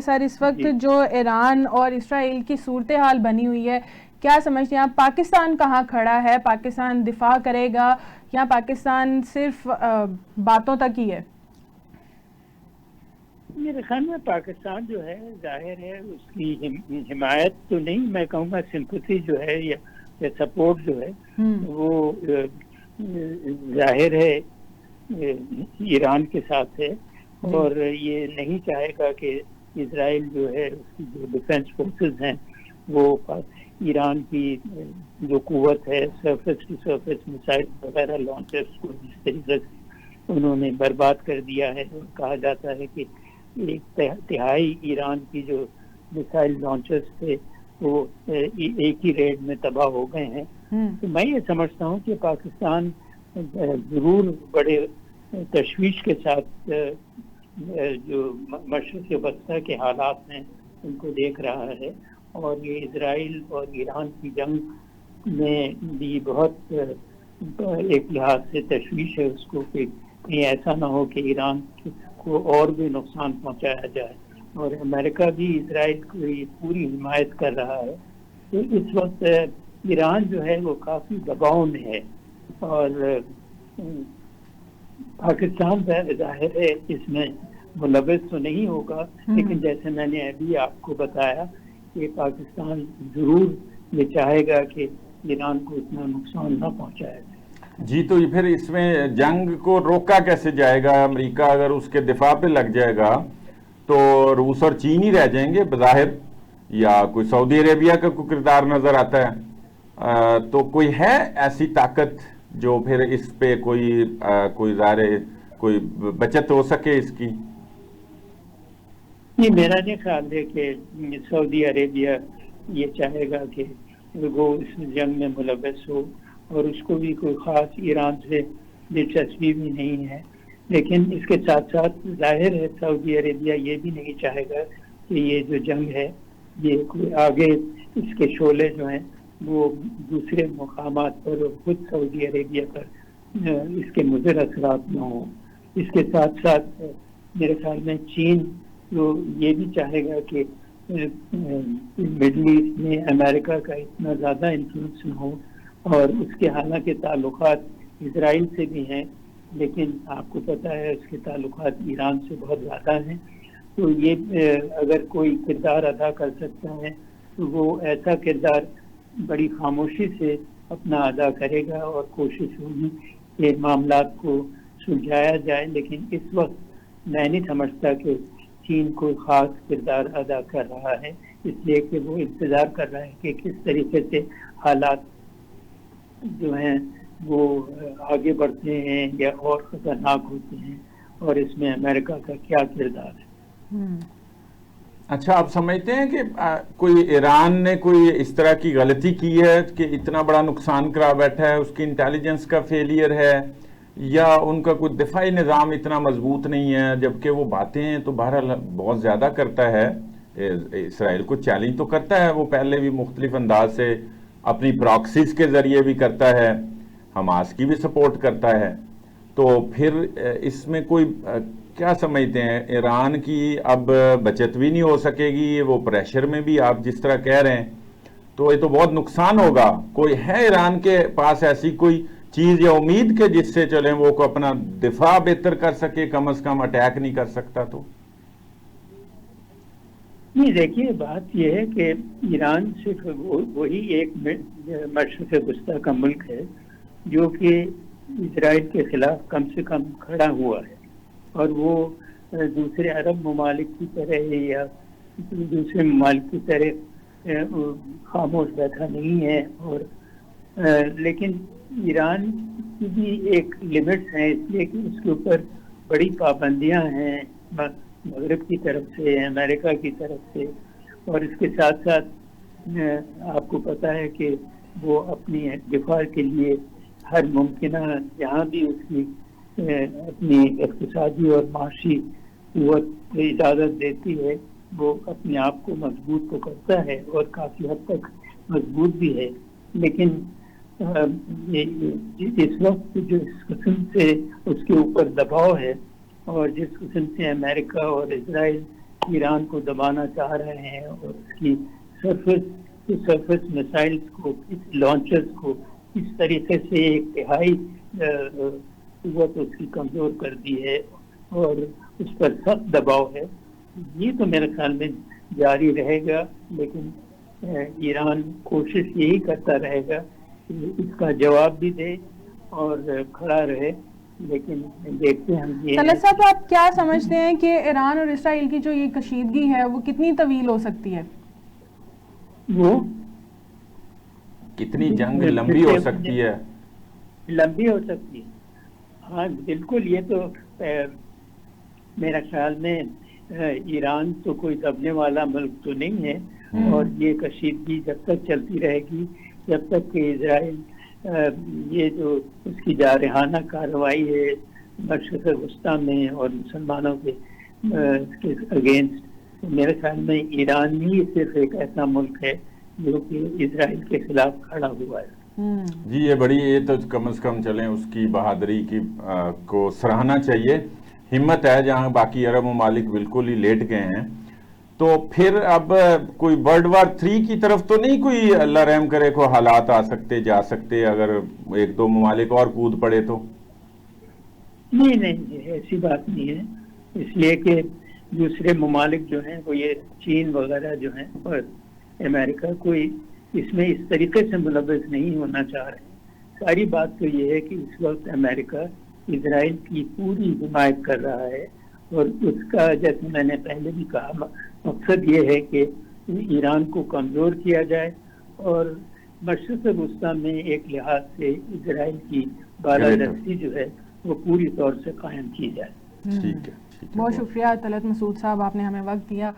سر اس وقت جو ایران اور اسرائیل کی صورتحال بنی ہوئی ہے، کیا سمجھتے ہیں آپ پاکستان کہاں کھڑا ہے؟ پاکستان دفاع کرے گا یا پاکستان صرف باتوں تک ہی ہے؟ میرے خیال میں پاکستان جو ہے ظاہر ہے اس کی حمایت تو نہیں، میں کہوں گا سمپتھی جو ہے یا سپورٹ جو ہے وہ ظاہر ہے ایران کے ساتھ ہے، اور یہ نہیں چاہے گا کہ اسرائیل جو ہے اس کی جو ڈیفینس فورسز ہیں وہ ایران کی جو قوت ہے سرفیس ٹو سرفیس میسائل وغیرہ لانچرز کو جس طریقے سے انہوں نے برباد کر دیا ہے، اور کہا جاتا ہے کہ ایک تہائی ایران کی جو میسائل لانچرز تھے وہ ایک ہی ریڈ میں تباہ ہو گئے ہیں. تو میں یہ سمجھتا ہوں کہ پاکستان ضرور بڑے تشویش کے ساتھ جو مشرق وسطیٰ کے حالات ہیں ان کو دیکھ رہا ہے، اور یہ اسرائیل اور ایران کی جنگ میں بھی بہت ایک لحاظ سے تشویش ہے اس کو کہ کہیں ایسا نہ ہو کہ ایران کو اور بھی نقصان پہنچایا جائے، اور امریکہ بھی اسرائیل کو پوری حمایت کر رہا ہے. تو اس وقت ایران جو ہے وہ کافی دباؤ میں ہے، اور پاکستان ظاہر ہے اس میں ملوث تو نہیں ہوگا، لیکن جیسے میں نے ابھی آپ کو بتایا کہ پاکستان ضرور یہ چاہے گا کہ ایران کو اتنا نقصان نہ پہنچایا جائے. جی تو پھر اس میں جنگ کو روکا کیسے جائے گا؟ امریکہ اگر اس کے دفاع پہ لگ جائے گا تو روس اور چین ہی رہ جائیں گے بظاہر، یا کوئی سعودی عربیہ کا کوئی کردار نظر آتا ہے؟ تو کوئی ہے ایسی طاقت جو پھر اس پہ کوئی ظاہر کوئی بچت ہو سکے اس کی؟ یہ میرا نہیں خیال ہے کہ سعودی عربیہ یہ چاہے گا کہ وہ اس جنگ میں ملوث ہو، اور اس کو بھی کوئی خاص ایران سے دلچسپی بھی نہیں ہے. لیکن اس کے ساتھ ساتھ ظاہر ہے سعودی عربیہ یہ بھی نہیں چاہے گا کہ یہ جو جنگ ہے یہ کوئی آگے اس کے شعلے جو ہیں وہ دوسرے مقامات پر اور خود سعودی عربیہ پر اس کے مضر اثرات نہ ہوں. اس کے ساتھ ساتھ میرے خیال میں چین تو یہ بھی چاہے گا کہ مڈل ایسٹ میں امریکہ کا اتنا زیادہ انفلوئنس نہ ہو، اور اس کے حالانکہ تعلقات اسرائیل سے بھی ہیں لیکن آپ کو پتہ ہے اس کے تعلقات ایران سے بہت زیادہ ہیں. تو یہ اگر کوئی کردار ادا کر سکتا ہے تو وہ ایسا کردار بڑی خاموشی سے اپنا ادا کرے گا، اور کوشش ہوگی کہ معاملات کو سلجھایا جائے. لیکن اس وقت میں نہیں سمجھتا کہ چین کوئی خاص کردار ادا کر رہا ہے، اس لیے کہ وہ انتظار کر رہا ہے کہ کس طریقے سے حالات جو ہیں وہ آگے بڑھتے ہیں یا اور خطرناک ہوتے ہیں، اور اس میں امریکہ کا کیا کردار ہے. اچھا، آپ سمجھتے ہیں کہ کوئی ایران نے کوئی اس طرح کی غلطی کی ہے کہ اتنا بڑا نقصان کرا بیٹھا ہے؟ اس کی انٹیلیجنس کا فیلئر ہے، یا ان کا کوئی دفاعی نظام اتنا مضبوط نہیں ہے؟ جبکہ وہ باتیں تو بہرحال بہت زیادہ کرتا ہے، اسرائیل کو چیلنج تو کرتا ہے، وہ پہلے بھی مختلف انداز سے اپنی پراکسیز کے ذریعے بھی کرتا ہے، حماس کی بھی سپورٹ کرتا ہے. تو پھر اس میں کوئی کیا سمجھتے ہیں ایران کی اب بچت بھی نہیں ہو سکے گی؟ وہ پریشر میں بھی آپ جس طرح کہہ رہے ہیں تو یہ تو بہت نقصان ہوگا. کوئی ہے ایران کے پاس ایسی کوئی چیز یا امید کہ جس سے چلیں وہ کو اپنا دفاع بہتر کر سکے، کم از کم اٹیک نہیں کر سکتا؟ تو نہیں، دیکھیے بات یہ ہے کہ ایران صرف وہی ایک مشرق وسطیٰ کا ملک ہے جو کہ اسرائیل کے خلاف کم سے کم کھڑا ہوا ہے، اور وہ دوسرے عرب ممالک کی طرح یا دوسرے ممالک کی طرح خاموش بیٹھا نہیں ہے. اور لیکن ایران کی بھی ایک لمٹس ہیں، اس لیے کہ اس کے اوپر بڑی پابندیاں ہیں مغرب کی طرف سے، امریکہ کی طرف سے، اور اس کے ساتھ ساتھ آپ کو پتہ ہے کہ وہ اپنی دفاع کے لیے ہر ممکنہ جہاں بھی اس کی اپنی اقتصادی اور معاشی قوت اجازت دیتی ہے وہ اپنے آپ کو مضبوط تو کرتا ہے اور کافی حد تک مضبوط بھی ہے. لیکن اس وقت جو اس قسم سے اس کے اوپر دباؤ ہے اور جس قسم سے امریکہ اور اسرائیل ایران کو دبانا چاہ رہے ہیں اور اس کی سرفس میسائلز کو، لانچرز کو اس طریقے سے ایک تہائی قوت اس کی کمزور کر دی ہے اور اس پر سخت دباؤ ہے. یہ تو میرے خیال میں جاری رہے گا، لیکن ایران کوشش یہی کرتا رہے گا کہ اس کا جواب بھی دے اور کھڑا رہے. لیکن دیکھتے ہیں ہم یہ طلعت صاحب، آپ کیا سمجھتے ہیں کہ ایران اور اسرائیل کی جو یہ کشیدگی ہے وہ کتنی طویل ہو سکتی ہے؟ وہ کتنی جنگ لمبی ہو سکتی ہے؟ لمبی ہو سکتی ہے. ہاں بالکل. یہ تو میرا خیال میں ایران تو کوئی دبنے والا ملک تو نہیں ہے، اور یہ کشیدگی جب تک چلتی رہے گی، جب تک کہ اسرائیل یہ جو اس کی جارحانہ کارروائی ہے مشرق وسطیٰ میں اور مسلمانوں کے اگینسٹ، میرے خیال میں ایران ہی صرف ایک ایسا ملک ہے جو کہ اسرائیل کے خلاف کھڑا ہوا ہے. جی یہ تو کم از کم چلیں اس کی بہادری کی کو سراہنا چاہیے. ہمت ہے جہاں باقی عرب ممالک بالکل ہی لیٹ گئے ہیں. تو پھر اب کوئی ورلڈ وار 3 کی طرف تو نہیں کوئی اللہ رحم کرے کو حالات آ سکتے جا سکتے اگر ایک دو ممالک اور کود پڑے تو؟ نہیں ایسی بات نہیں ہے. اس لیے کہ دوسرے ممالک جو ہیں وہ یہ چین وغیرہ جو ہیں اور امریکہ کوئی اس میں اس طریقے سے ملوث نہیں ہونا چاہ رہے. ساری بات تو یہ ہے کہ اس وقت امریکہ اسرائیل کی پوری حمایت کر رہا ہے، اور اس کا جیسے میں نے پہلے بھی کہا مقصد یہ ہے کہ ایران کو کمزور کیا جائے اور مشرق وسطیٰ میں ایک لحاظ سے اسرائیل کی بالادستی جو ہے وہ پوری طور سے قائم کی جائے. ٹھیک ہے. بہت شکریہ طلعت مسعود صاحب، آپ نے ہمیں وقت دیا.